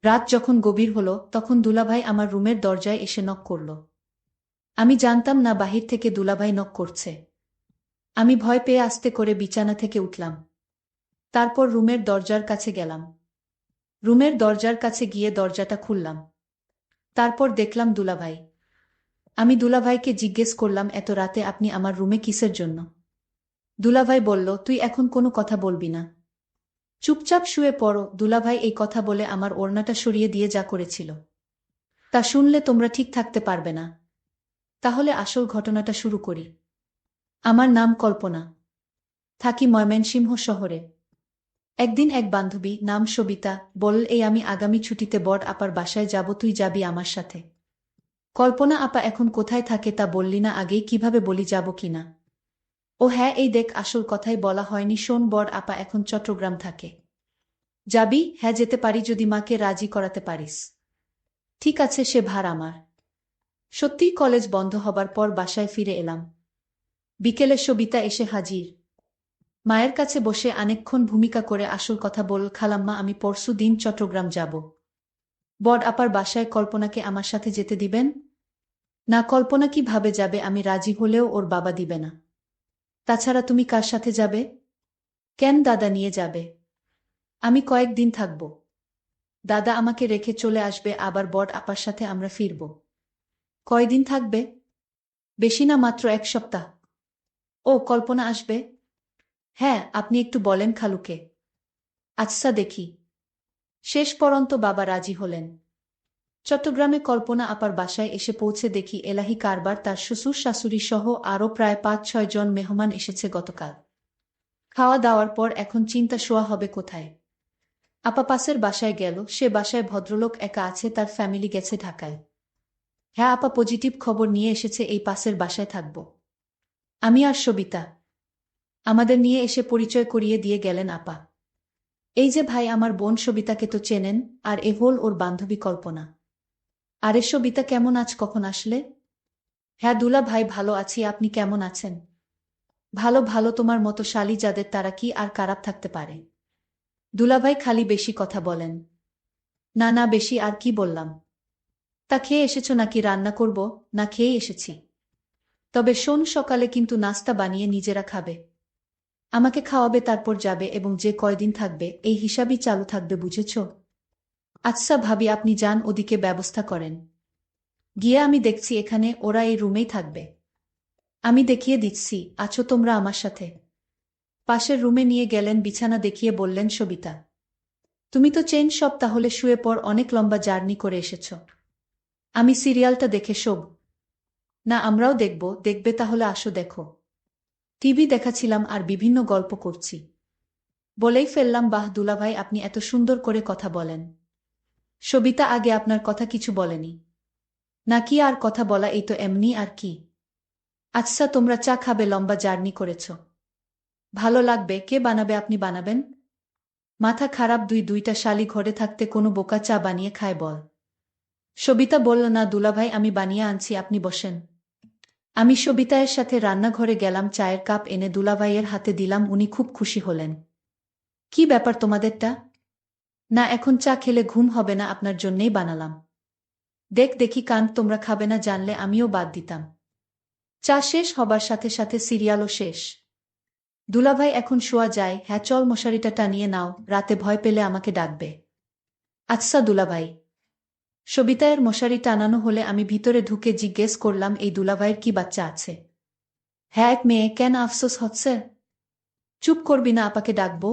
রাত যখন গভীর হলো তখন দুলাভাই আমার রুমের দরজায় এসে নক করল। আমি জানতাম না বাহির থেকে দুলাভাই নক করছে। আমি ভয় পেয়ে আস্তে করে বিছানা থেকে উঠলাম। তারপর রুমের দরজার কাছে গেলাম। রুমের দরজার কাছে গিয়ে দরজাটা খুললাম। তারপর দেখলাম দুলাভাই। আমি দুলাভাইকে জিজ্ঞেস করলাম, এত রাতে আপনি আমার রুমে কিসের জন্য? দুলাভাই বলল, তুই এখন কোনো কথা বলবি না, চুপচাপ শুয়ে পড়ো। দুলাভাই এই কথা বলে আমার ওড়নাটা সরিয়ে দিয়ে যা করেছিল তা শুনলে তোমরা ঠিক থাকতে পারবে না। তাহলে আসল ঘটনাটা শুরু করি। আমার নাম কল্পনা। থাকি ময়মনসিংহ শহরে। একদিন এক বান্ধবী, নাম সবিতা, বলল, এই আমি আগামী ছুটিতে বড় আপার বাসায় যাব, তুই যাবি আমার সাথে। কল্পনা আপা এখন কোথায় থাকে তা বললি না আগেই, কিভাবে বলি যাব কিনা? ও হ্যাঁ, এই দেখ, আসল কথাই বলা হয়নি, শোন, বড় আপা এখন চট্টগ্রাম থাকে। যাবি? হ্যাঁ, যেতে পারি যদি মাকে রাজি করাতে পারিস। ঠিক আছে, সে ভার আমার। সত্যিই কলেজ বন্ধ হবার পর বাসায় ফিরে এলাম। বিকেলে সবিতা এসে হাজির। মায়ের কাছে বসে অনেকক্ষণ ভূমিকা করে আসল কথা বলল, খালাম্মা, আমি পরশু দিন চট্টগ্রাম যাব। বড় আপার বাসায় কল্পনাকে আমার সাথে যেতে দিবেন? না, কল্পনা কিভাবে যাবে? আমি রাজি হলেও ওর বাবা দিবে না। তাছাড়া তুমি কার সাথে যাবে? কেন, দাদা নিয়ে যাবে। আমি কয়েকদিন থাকব। দাদা আমাকে রেখে চলে আসবে, আবার বড় আপার সাথে আমরা ফিরব। কয়দিন থাকবে? বেশি না, মাত্র 1 সপ্তাহ। ও, কল্পনা আসবে? হ্যাঁ, আপনি একটু বলেন খালুকে। আচ্ছা, দেখি। শেষ পর্যন্ত বাবা রাজি হলেন। চট্টগ্রামে কল্পনা আপার বাসায় এসে পৌঁছে দেখি এলাহি কারবার তার শ্বশুর শাশুড়ি সহ আরও প্রায় 5-6 জন মেহমান এসেছে গতকাল। খাওয়া দাওয়ার পর এখন চিন্তা শোয়া হবে কোথায়। আপা পাশের বাসায় গেল, সে বাসায় ভদ্রলোক একা আছে, তার ফ্যামিলি গেছে ঢাকায়। হ্যাঁ, আপা পজিটিভ খবর নিয়ে এসেছে, এই পাশের বাসায় থাকব। আমি আর সবিতা। আমাদের নিয়ে এসে পরিচয় করিয়ে দিয়ে গেলেন আপা। এই যে ভাই, আমার বোন সবিতাকে তো চেনেন, আর এ হল ওর বান্ধবী কল্পনা। আরে সবিতা, কেমন আছ, কখন আসলে? হ্যাঁ দুলা ভাই, ভালো আছি, আপনি কেমন আছেন? ভালো ভালো, তোমার মতো শালী যাদের, তারা কি আর খারাপ থাকতে পারে? দুলাভাই খালি বেশি কথা বলেন। না না, বেশি আর কি বললাম। তা খেয়ে এসেছো নাকি? রান্না করব? না খেয়েই এসেছি। তবে শোন, সকালে কিন্তু নাস্তা বানিয়ে নিজেরা খাবে। আমাকে খাওয়াবে, তারপর যাবে, এবং যে কয়দিন থাকবে এই হিসাবই চালু থাকবে, বুঝেছ? আচ্ছা ভাবি, আপনি যান, ওদিকে ব্যবস্থা করেন। গিয়ে আমি দেখছি, এখানে ওরা এই রুমেই থাকবে। আমি দেখিয়ে দিচ্ছি, আছো তোমরা আমার সাথে। পাশের রুমে নিয়ে গেলেন, বিছানা দেখিয়ে বললেন, সবিতা, তুমি তো চেন সব, তাহলে শুয়ে পড়, অনেক লম্বা জার্নি করে এসেছ। আমি সিরিয়ালটা দেখে শোব। না, আমরাও দেখব। দেখবে? তাহলে আসো, দেখো। টিভি দেখাছিলাম আর বিভিন্ন গল্প করছি। বলেই ফেললাম, বাহ দুলাভাই, আপনি এত সুন্দর করে কথা বলেন। সবিতা আগে আপনার কথা কিছু বলেনি? নাকি আর কথা বলা, এই তো এমনি, আর কি। আচ্ছা, তোমরা চা খাবে? লম্বা জার্নি করেছ, ভালো লাগবে। কে বানাবে? আপনি বানাবেন? মাথা খারাপ, দুইটা শালি ঘরে থাকতে কোনো বোকা চা বানিয়ে খায় বল? সবিতা বলল, না দুলাভাই, আমি বানিয়ে আনছি, আপনি বসেন। আমি সবিতায়ের সাথে রান্নাঘরে গেলাম, চায়ের কাপ এনে দুলাভাইয়ের হাতে দিলাম, উনি খুব খুশি হলেন। কি ব্যাপার তোমাদেরটা? না, এখন চা খেলে ঘুম হবে না, আপনার জন্যেই বানালাম। দেখ দেখি কান, তোমরা খাবে না জানলে আমিও বাদ দিতাম। চা শেষ হবার সাথে সাথে সিরিয়ালও শেষ। দুলাভাই, এখন শোয়া যায়? হ্যাঁ চল, মশারিটা টানিয়ে নাও, রাতে ভয় পেলে আমাকে ডাকবে। আচ্ছা দুলাভাই। সবিতায়ের মশারি টানানো হলে আমি ভিতরে ঢুকে জিজ্ঞেস করলাম, এই দুলাভাইয়ের কি বাচ্চা আছে? হ্যাঁ, এক মেয়ে। কেন, আফসোস হচ্ছে? চুপ করবি না, আপাকে ডাকবো।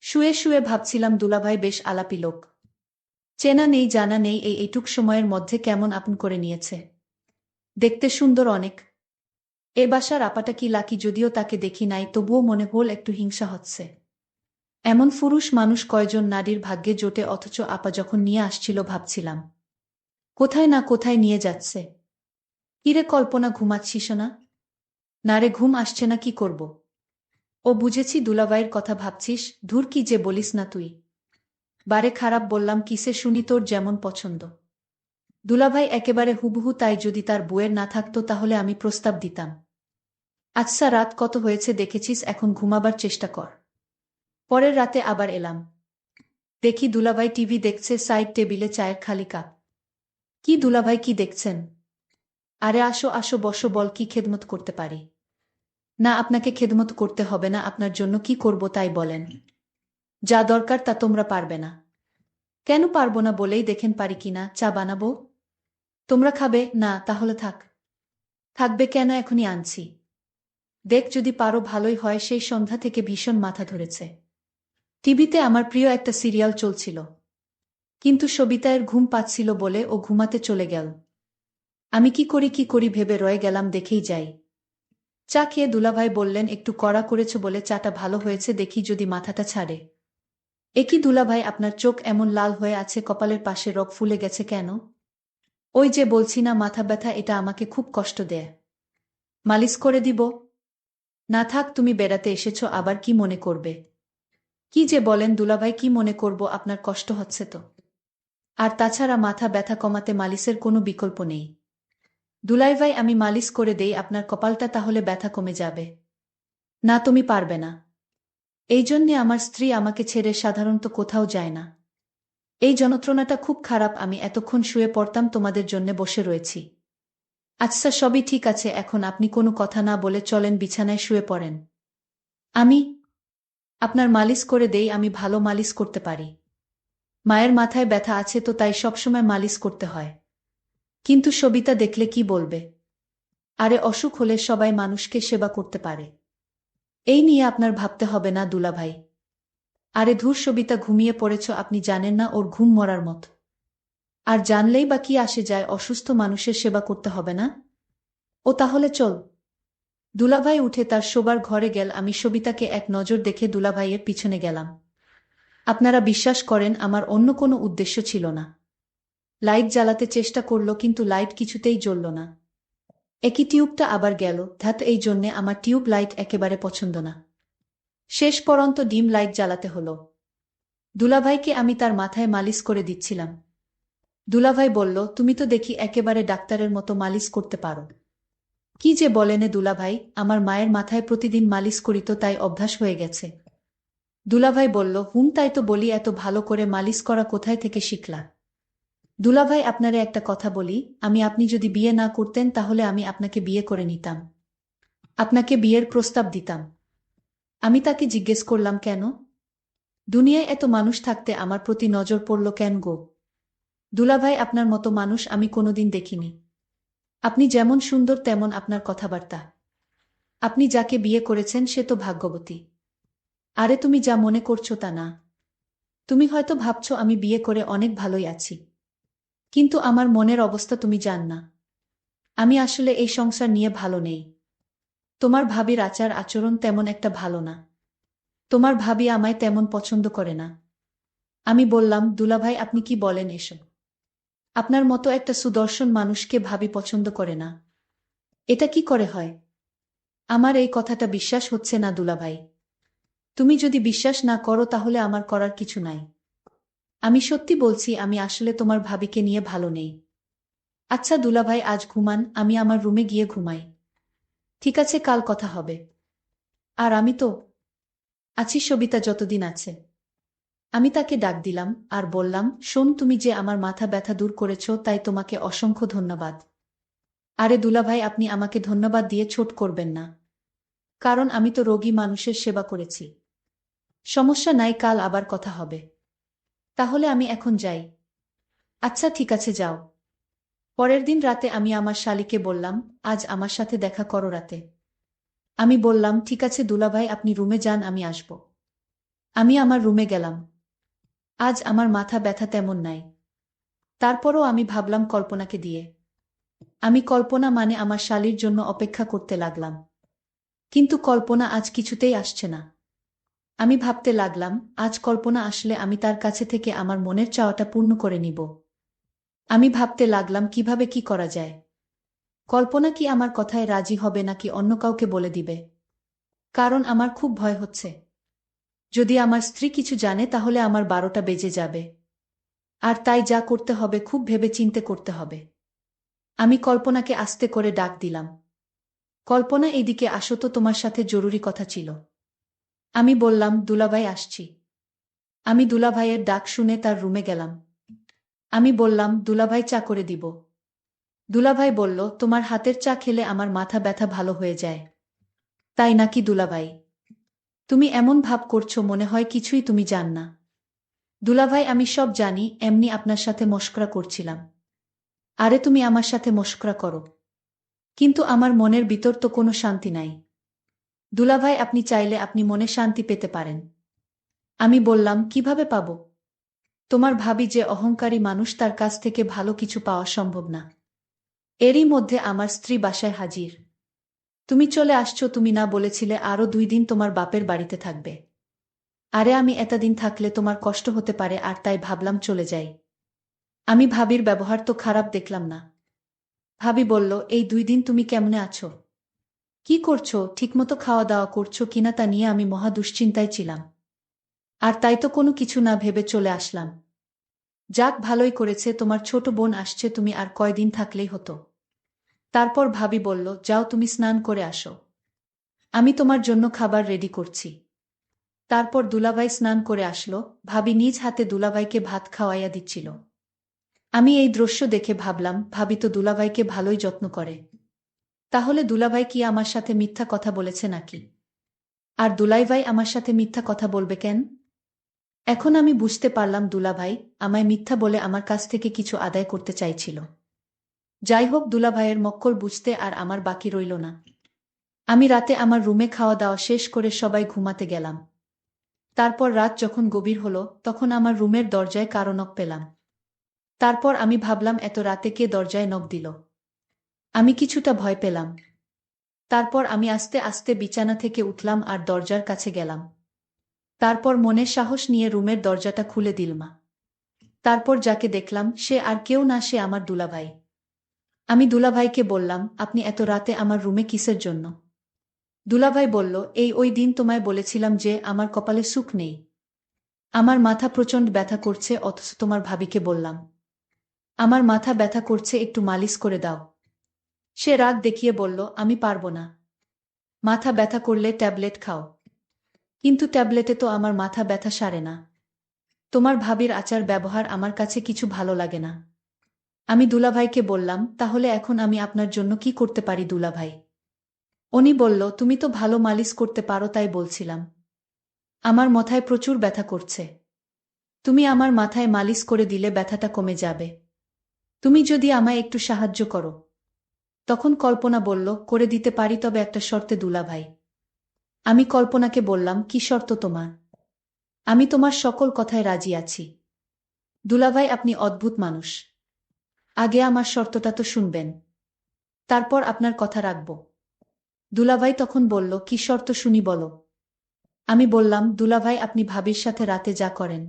শুয়ে শুয়ে ভাবছিলাম, দুলাভাই বেশ আলাপি লোক। চেনা নেই জানা নেই, এইটুক সময়ের মধ্যে কেমন আপন করে নিয়েছে। দেখতে সুন্দর অনেক। এ বাসার আপাটা কি লাকি, যদিও তাকে দেখি নাই, তবুও মনে হল একটু হিংসা হচ্ছে। এমন পুরুষ মানুষ কয়জন নারীর ভাগ্যে জোটে, অথচ আপা যখন নিয়ে আসছিল ভাবছিলাম, কোথায় না কোথায় নিয়ে যাচ্ছে। কিরে কল্পনা, ঘুমাচ্ছিস না? না রে, ঘুম আসছে না, কি করব। ও বুঝেছি, দুলাভাইয়ের কথা ভাবছিস। ধুর, কি যে বলিস না তুই। বারে খারাপ বললাম কিসে শুনি, তোর যেমন পছন্দ। দুলাভাই একেবারে হুবহু তাই, যদি তার বউয়ের না থাকতো তাহলে আমি প্রস্তাব দিতাম। আচ্ছা, রাত কত হয়েছে দেখেছিস, এখন ঘুমাবার চেষ্টা কর। পরের রাতে আবার এলাম। দেখি দুলাভাই টিভি দেখছে, সাইড টেবিলে চায়ের খালি কাপ। কি দুলাভাই, কি দেখছেন? আরে আসো আসো, বসো, বল কি খেদমত করতে পারি? না, আপনাকে খেদমত করতে হবে না, আপনার জন্য কি করব তাই বলেন। যা দরকার তা তোমরা পারবে না। কেন পারবো না বলেই দেখেন পারি কিনা। চা বানাবো? তোমরা খাবে না? তাহলে থাক। থাকবে কেন, এখনই আনছি। দেখ, যদি পারো ভালোই হয়। সেই সন্ধ্যা থেকে ভীষণ মাথা ধরেছে। টিভিতে আমার প্রিয় একটা সিরিয়াল চলছিল, কিন্তু সবিতায়ের ঘুম পাচ্ছিল বলে ও ঘুমাতে চলে গেল। আমি কি করি ভেবে রয়ে গেলাম, দেখেই যাই। চা খেয়ে দুলাভাই বললেন, একটু কড়া করেছ বলে চাটা ভালো হয়েছে, দেখি যদি মাথাটা ছাড়ে। এ কি দুলাভাই, আপনার চোখ এমন লাল হয়ে আছে, কপালের পাশে রগ ফুলে গেছে কেন? ওই যে বলছি না, মাথা ব্যথা, এটা আমাকে খুব কষ্ট দেয়। মালিশ করে দিব? না থাক, তুমি বেড়াতে এসেছো, আবার কি মনে করবে? কি যে বলেন দুলাভাই, কি মনে করব, আপনার কষ্ট হচ্ছে তো। আর তাছাড়া মাথা ব্যথা কমাতে মালিশের কোনো বিকল্প নেই। দুলাভাই, আমি মালিশ করে দেই আপনার কপালটা, তাহলে ব্যথা কমে যাবে। না, তুমি পারবে না। এই জন্যে আমার স্ত্রী আমাকে ছেড়ে সাধারণত কোথাও যায় না। এই যন্ত্রণাটা খুব খারাপ, আমি এতক্ষণ শুয়ে পড়তাম, তোমাদের জন্যে বসে রয়েছি। আচ্ছা, সবই ঠিক আছে, এখন আপনি কোনো কথা না বলে চলেন বিছানায় শুয়ে পড়েন। আমি আপনার মালিশ করে দেই, আমি ভালো মালিশ করতে পারি। মায়ের মাথায় ব্যথা আছে তো, তাই সবসময় মালিশ করতে হয়। কিন্তু সবিতা দেখলে কি বলবে? আরে অসুখ হলে সবাই মানুষকে সেবা করতে পারে। এই নিয়ে আপনার ভাবতে হবে না দুলাভাই। আরে ধুর, সবিতা ঘুমিয়ে পড়েছ, আপনি জানেন না ওর ঘুম মরার মত। আর জানলেই বা কি আসে যায়, অসুস্থ মানুষের সেবা করতে হবে না? ও তাহলে চল। দুলাভাই উঠে তার শোবার ঘরে গেল। আমি সবিতাকে এক নজর দেখে দুলাভাইয়ের পিছনে গেলাম। আপনারা বিশ্বাস করেন, আমার অন্য কোনো উদ্দেশ্য ছিল না। লাইট জ্বালাতে চেষ্টা করল, কিন্তু লাইট কিছুতেই জ্বলল না। একই টিউবটা আবার গেল। ধ্যাত, এই জন্যে আমার টিউব লাইট একেবারে পছন্দ না। শেষ পর্যন্ত ডিম লাইট জ্বালাতে হলো। দুলাভাইকে আমি তার মাথায় মালিশ করে দিচ্ছিলাম। দুলাভাই বলল, তুমি তো দেখি একেবারে ডাক্তারের মতো মালিশ করতে পারো। কি যে বলেনে দুলাভাই, আমার মায়ের মাথায় প্রতিদিন মালিশ করি তো, তাই অভ্যাস হয়ে গেছে। দুলাভাই বলল, তাই তো বলি, এত ভালো করে মালিশ করা কোথায় থেকে শিখলা? দুলাভাই, আপনারে একটা কথা বলি, আপনি যদি বিয়ে না করতেন তাহলে আমি আপনাকে বিয়ে করে নিতাম। আপনাকে বিয়ের প্রস্তাব দিতাম। আমি তাকে জিজ্ঞেস করলাম, কেন? দুনিয়ায় এত মানুষ থাকতে আমার প্রতি নজর পড়ল কেন গো? দুলাভাই, আপনার মতো মানুষ আমি কোনোদিন দেখিনি। আপনি যেমন সুন্দর তেমন আপনার কথাবার্তা। আপনি যাকে বিয়ে করেছেন সে তো ভাগ্যবতী। আরে তুমি যা মনে করছো তা না। তুমি হয়তো ভাবছো আমি বিয়ে করে অনেক ভালোই আছি, কিন্তু আমার মনের অবস্থা তুমি জান না। আমি আসলে এই সংসার নিয়ে ভালো নেই। তোমার ভাবির আচার আচরণ তেমন একটা ভালো না। তোমার ভাবি আমায় তেমন পছন্দ করে না। আমি বললাম, দুলাভাই, আপনি কি বলেন এসব? আপনার মতো একটা সুদর্শন মানুষকে ভাবি পছন্দ করে না? এটা কি করে হয়? আমার এই কথাটা বিশ্বাস হচ্ছে না দুলাভাই। তুমি যদি বিশ্বাস না করো তাহলে আমার করার কিছু নাই। আমি সত্যি বলছি, আমি আসলে তোমার ভাবিকে নিয়ে ভালো নেই। আচ্ছা দুলাভাই, আজ ঘুমান, আমি আমার রুমে গিয়ে ঘুমাই। ঠিক আছে, কাল কথা হবে। আর আমি তো আছি, সবিতা যতদিন আছে। আমি তাকে ডাক দিলাম আর বললাম, শোন, তুমি যে আমার মাথা ব্যথা দূর করেছ তাই তোমাকে অসংখ্য ধন্যবাদ। আরে দুলাভাই, আপনি আমাকে ধন্যবাদ দিয়ে ছোট করবেন না। কারণ আমি তো রোগী মানুষের সেবা করেছি। সমস্যা নাই, কাল আবার কথা হবে। তাহলে আমি এখন যাই। আচ্ছা ঠিক আছে, যাও। পরের দিন রাতে আমি আমার শালীকে বললাম, আজ আমার সাথে দেখা করো রাতে। আমি বললাম, ঠিক আছে দুলাভাই, আপনি রুমে যান, আমি আসব। আমি আমার রুমে গেলাম। আজ আমার মাথা ব্যথা তেমন নাই। তারপরও আমি ভাবলাম কল্পনাকে দিয়ে। আমি কল্পনা মানে আমার শালীর জন্য অপেক্ষা করতে লাগলাম। কিন্তু কল্পনা আজ কিছুতেই আসছে না। আমি ভাবতে লাগলাম, আজ কল্পনা আসলে আমি তার কাছে থেকে আমার মনের চাওয়াটা পূর্ণ করে নিব। আমি ভাবতে লাগলাম কিভাবে কি করা যায়। কল্পনা কি আমার কথায় রাজি হবে নাকি অন্য কাউকে বলে দিবে? কারণ আমার খুব ভয় হচ্ছে। যদি আমার স্ত্রী কিছু জানে তাহলে আমার 12টা বেজে যাবে। আর তাই যা করতে হবে খুব ভেবে চিন্তে করতে হবে। আমি কল্পনাকে আস্তে করে ডাক দিলাম। কল্পনা, এইদিকে আসো তো, তোমার সাথে জরুরি কথা ছিল। আমি বললাম, দুলাভাই আসছি। আমি দুলাভাইয়ের ডাক শুনে তার রুমে গেলাম। আমি বললাম, দুলাভাই চা করে দিব। দুলাভাই বলল, তোমার হাতের চা খেলে আমার মাথা ব্যথা ভালো হয়ে যায়। তাই নাকি দুলাভাই? তুমি এমন ভাব করছো মনে হয় কিছুই তুমি জান না। দুলাভাই, আমি সব জানি, এমনি আপনার সাথে মশকরা করছিলাম। আরে তুমি আমার সাথে মশকরা করো, কিন্তু আমার মনের ভিতর তো কোনো শান্তি নাই। দুলাভাই, আপনি চাইলে আপনি মনে শান্তি পেতে পারেন। আমি বললাম, কিভাবে পাব? তোমার ভাবি যে অহংকারী মানুষ, তার কাছ থেকে ভালো কিছু পাওয়া সম্ভব না। এরই মধ্যে আমার স্ত্রী বাসায় হাজির। তুমি চলে আসছো, তুমি না বলেছিলে আরো 2 দিন তোমার বাপের বাড়িতে থাকবে? আরে আমি এতদিন থাকলে তোমার কষ্ট হতে পারে, আর তাই ভাবলাম চলে যাই। আমি ভাবির ব্যবহার তো খারাপ দেখলাম না। ভাবি বলল, এই 2 দিন তুমি কেমনে আছো? কি করছো? ঠিকমতো খাওয়া দাওয়া করছো কিনা তা নিয়ে আমি মহা দুশ্চিন্তায় ছিলাম। আর তাই তো কোনো কিছু না ভেবে চলে আসলাম। যাক, ভালোই করেছে, তোমার ছোট বোন আসছে, তুমি আর কয়দিন থাকলেই হতো। তারপর ভাবি বলল, যাও তুমি স্নান করে আসো, আমি তোমার জন্য খাবার রেডি করছি। তারপর দুলাভাই স্নান করে আসলো। ভাবি নিজ হাতে দুলাভাইকে ভাত খাওয়াইয়া দিচ্ছিল। আমি এই দৃশ্য দেখে ভাবলাম, ভাবি তো দুলাভাইকে ভালোই যত্ন করে। তাহলে দুলাভাই কি আমার সাথে মিথ্যা কথা বলেছে নাকি? আর দুলাভাই আমার সাথে মিথ্যা কথা বলবে কেন? এখন আমি বুঝতে পারলাম, দুলাভাই আমায় মিথ্যা বলে আমার কাছ থেকে কিছু আদায় করতে চাইছিল। যাই হোক, দুলাভাইয়ের মক্কল বুঝতে আর আমার বাকি রইল না। আমি রাতে আমার রুমে খাওয়া দাওয়া শেষ করে সবাই ঘুমাতে গেলাম। তারপর রাত যখন গভীর হলো, তখন আমার রুমের দরজায় কারো নক পেলাম। তারপর আমি ভাবলাম, এত রাতে কে দরজায় নক দিল? আমি কিছুটা ভয় পেলাম। তারপর আমি আস্তে আস্তে বিছানা থেকে উঠলাম আর দরজার কাছে গেলাম। তারপর মনে সাহস নিয়ে রুমের দরজাটা খুলে দিলমা। তারপর যাকে দেখলাম সে আর কেউ না, সে আমার দুলাভাই। আমি দুলাভাইকে বললাম, আপনি এত রাতে আমার রুমে কিসের জন্য? দুলাভাই বলল, এই ওই দিন তোমায় বলেছিলাম যে আমার কপালে সুখ নেই। আমার মাথা প্রচণ্ড ব্যথা করছে, অথচ তোমার ভাবিকে বললাম আমার মাথা ব্যথা করছে, একটু মালিশ করে দাও। সে রাগ দেখিয়ে বলল, আমি পারবো না। মাথা ব্যথা করলে ট্যাবলেট খাও। কিন্তু ট্যাবলেটে তো আমার মাথা ব্যথা সারে না। তোমার ভাবির আচার ব্যবহার আমার কাছে কিছু ভালো লাগে না। আমি দুলাভাইকে বললাম, তাহলে এখন আমি আপনার জন্য কি করতে পারি দুলাভাই? উনি বলল, তুমি তো ভালো মালিশ করতে পারো, তাই বলছিলাম। আমার মাথায় প্রচুর ব্যথা করছে, তুমি আমার মাথায় মালিশ করে দিলে ব্যথাটা কমে যাবে। তুমি যদি আমায় একটু সাহায্য করো। তখন কল্পনা বলল, করে দিতে পারি, তবে একটা শর্তে দুলাভাই। আমি কল্পনাকে বললাম, কি শর্ত তোমার? আমি তোমার সকল কথায় রাজি আছি। দুলাভাই, আপনি অদ্ভুত মানুষ। আগে আমার শর্তটা তো শুনবেন, তারপর আপনার কথা রাখব। দুলাভাই তখন বলল, কি শর্ত শুনি বলো। আমি বললাম, দুলাভাই আপনি ভাবির সাথে রাতে যা করেন,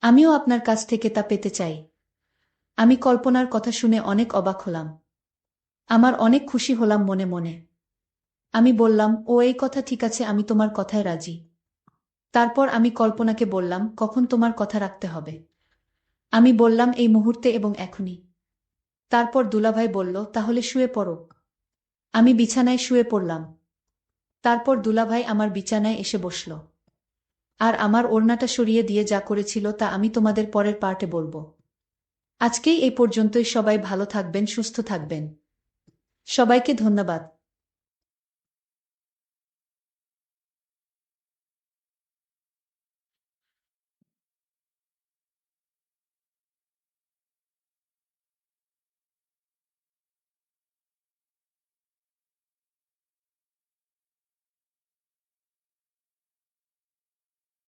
আমিও আপনার কাছ থেকে তা পেতে চাই। আমি কল্পনার কথা শুনে অনেক অবাক হলাম। আমার অনেক খুশি হলাম মনে মনে। আমি বললাম, ও এই কথা ঠিক আছে, আমি তোমার কথায় রাজি। তারপর আমি কল্পনাকে বললাম, কখন তোমার কথা রাখতে হবে? আমি বললাম, এই মুহূর্তে এবং এখনই। তারপর দুলাভাই বলল, তাহলে শুয়ে পড়ো। আমি বিছানায় শুয়ে পড়লাম। তারপর দুলাভাই আমার বিছানায় এসে বসল। আর আমার ওড়নাটা সরিয়ে দিয়ে যা করেছিল তা আমি তোমাদের পরের পার্টে বলবো। আজকেই এই পর্যন্তই, সবাই ভালো থাকবেন, সুস্থ থাকবেন। সবাইকে ধন্যবাদ।